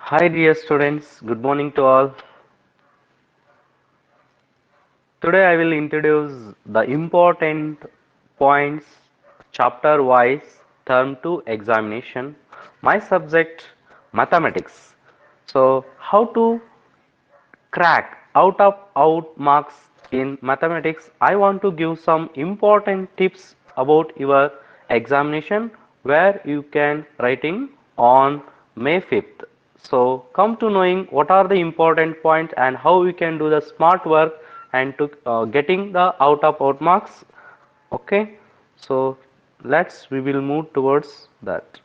Hi dear students, good morning to all. Today I will introduce the important points chapter wise term 2 examination. My subject mathematics. So how to crack out of out marks in mathematics? I want to give some important tips about your examination where you can writing on May 5th. So come to knowing what are the important points and how we can do the smart work and to getting the out of out marks. Okay, so let's we will move towards that.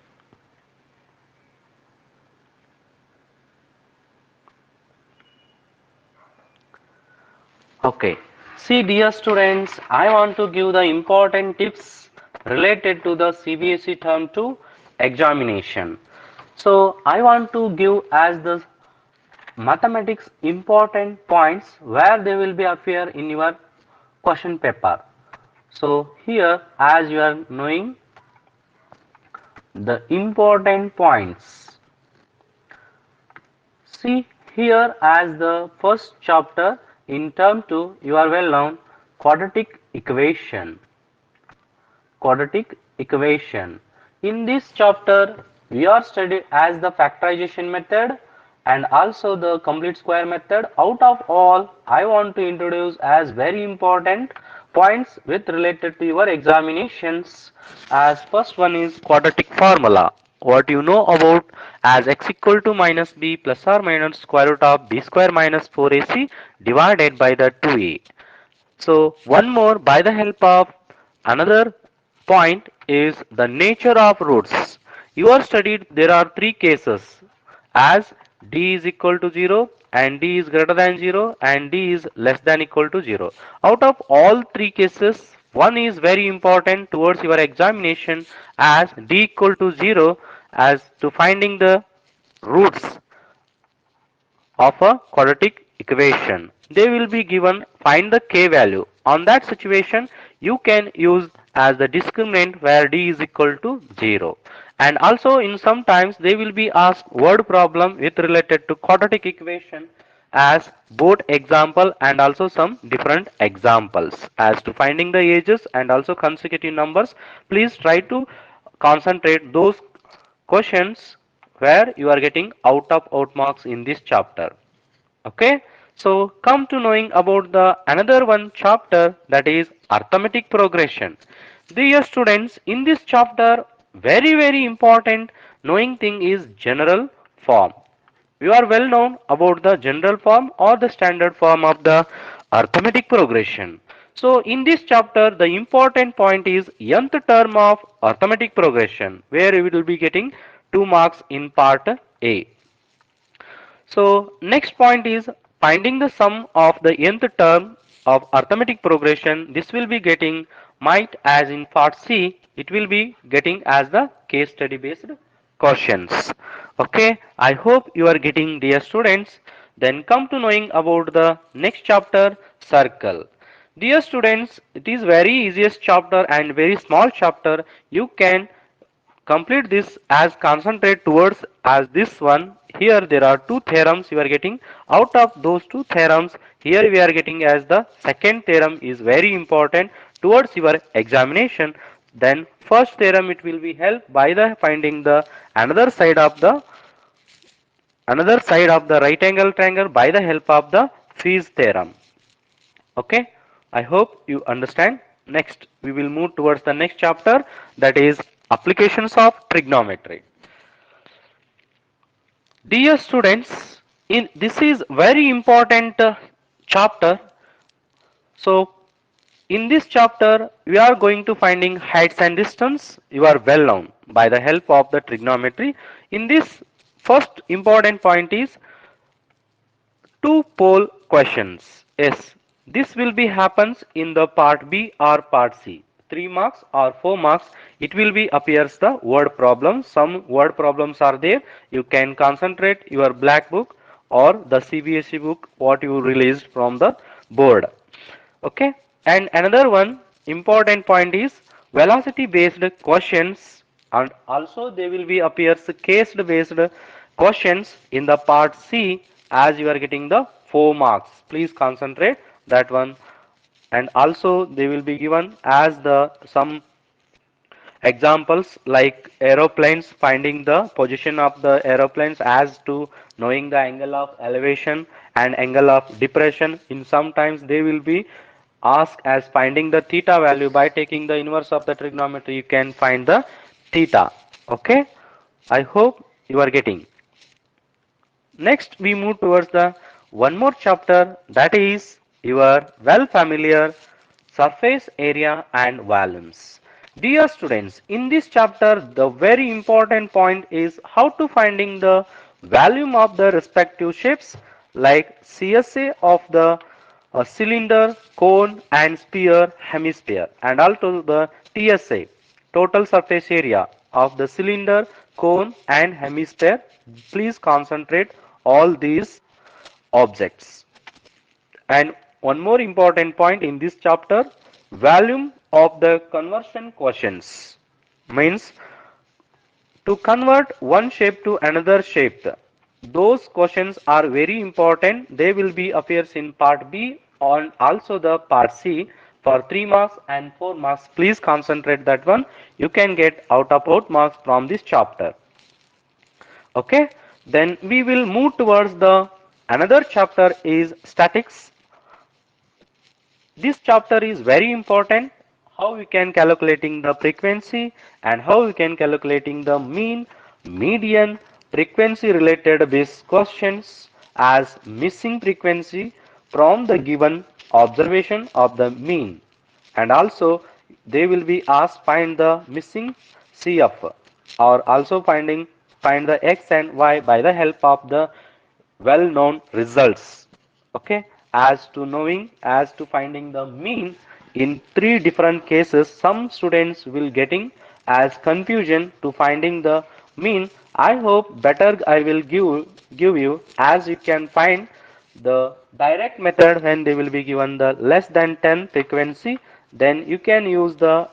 Okay. See, dear students, I want to give the important tips related to the CBSE Term 2 examination. So, I want to give as the mathematics important points where they will be appear in your question paper. So, here as you are knowing the important points. See here as the first chapter in term 2 you are well known quadratic equation. Quadratic equation. In this chapter we are studying as the factorization method and also the complete square method. Out of all I want to introduce as very important points with related to your examinations. As first one is quadratic formula. What you know about as x equal to minus b plus or minus square root of b square minus 4ac divided by the 2a. So one more by the help of another point is the nature of roots. You are studied there are three cases as d is equal to 0 and d is greater than 0 and d is less than equal to 0. Out of all three cases one is very important towards your examination as d equal to 0 as to finding the roots of a quadratic equation. They will be given find the k value. On that situation you can use as the discriminant where d is equal to 0. And also in sometimes they will be asked word problem with related to quadratic equation as both example and also some different examples as to finding the ages and also consecutive numbers. Please try to concentrate those questions where you are getting out of out marks in this chapter. Okay, so come to knowing about the another one chapter that is arithmetic progression. Dear students, in this chapter very important knowing thing is general form. You are well known about the general form or the standard form of the arithmetic progression. So in this chapter the important point is nth term of arithmetic progression where you will be getting 2 marks in part A. So next point is finding the sum of the nth term of arithmetic progression. This will be getting might as in part C, it will be getting as the case study based questions. Okay, I hope you are getting dear students. Then come to knowing about the next chapter circle. Dear students, it is very easiest chapter and very small chapter. You can complete this as concentrate towards as this one. Here there are two theorems you are getting. Out of those two theorems here we are getting as the second theorem is very important towards your examination. Then first theorem it will be helped by the finding the another side of the right angle triangle by the help of the Fies theorem. Okay, I hope you understand. Next we will move towards the next chapter that is applications of trigonometry. Dear students, in this is very important chapter. So in this chapter we are going to finding heights and distance. You are well known by the help of the trigonometry. In this first important point is two pole questions. Yes, this will be happens in the part B or part C. 3 marks or 4 marks. It will be appears the word problems. Some word problems are there. You can concentrate your black book or the CBSE book what you released from the board. Okay. And another one important point is velocity based questions and also they will be appears case based questions in the part C, as you are getting the 4 marks. Please concentrate that one. And also they will be given as the some examples like aeroplanes, finding the position of the aeroplanes as to knowing the angle of elevation and angle of depression. In sometimes they will be asked as finding the theta value by taking the inverse of the trigonometry. You can find the theta. Okay. I hope you are getting. Next, we move towards the one more chapter, that is your well familiar surface area and volumes. Dear students, in this chapter, the very important point is how to finding the volume of the respective shapes like CSA of the cylinder, cone and sphere hemisphere, and also the TSA, total surface area of the cylinder, cone and hemisphere. Please concentrate all these objects. And one more important point in this chapter, volume of the conversion questions means to convert one shape to another shape. Those questions are very important. They will be appears in part B and also the part C for 3 marks and 4 marks. Please concentrate that one. You can get out of out marks from this chapter. Okay. Then we will move towards the another chapter is statics. This chapter is very important, how we can calculating the frequency and how we can calculating the mean, median, frequency related base questions as missing frequency from the given observation of the mean, and also they will be asked find the missing CF or also find the x and y by the help of the well known results. Okay, as to knowing as to finding the mean in 3 different cases, some students will getting as confusion to finding the mean. I hope better I will give you as you can find the direct method when they will be given the less than 10 frequency, then you can use the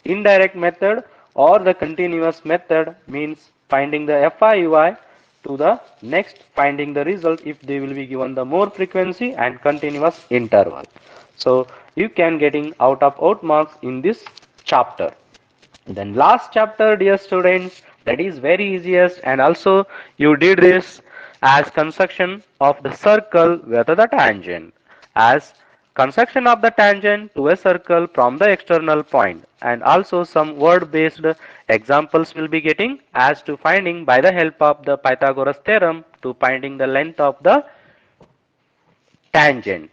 indirect method or the continuous method, means finding the FIUI to the next finding the result if they will be given the more frequency and continuous interval. So you can getting out of out marks in this chapter. Then last chapter, dear students, that is very easiest, and also you did this as construction of the circle with the tangent, as construction of the tangent to a circle from the external point, and also some word based examples will be getting as to finding by the help of the Pythagoras theorem to finding the length of the tangent.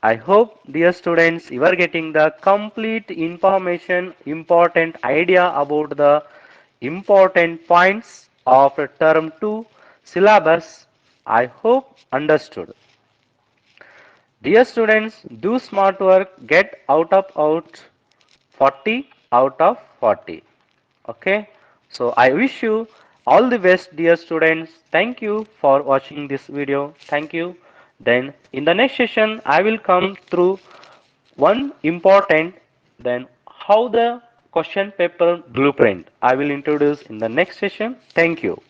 I hope, dear students, you are getting the complete information, important idea about the important points of term 2 syllabus. I hope understood. Dear students, do smart work, get out of out 40 out of 40. Okay, so I wish you all the best, dear students. Thank you for watching this video. Thank you. Then in the next session I will come through one important, then how the question paper blueprint I will introduce in the next session. Thank you.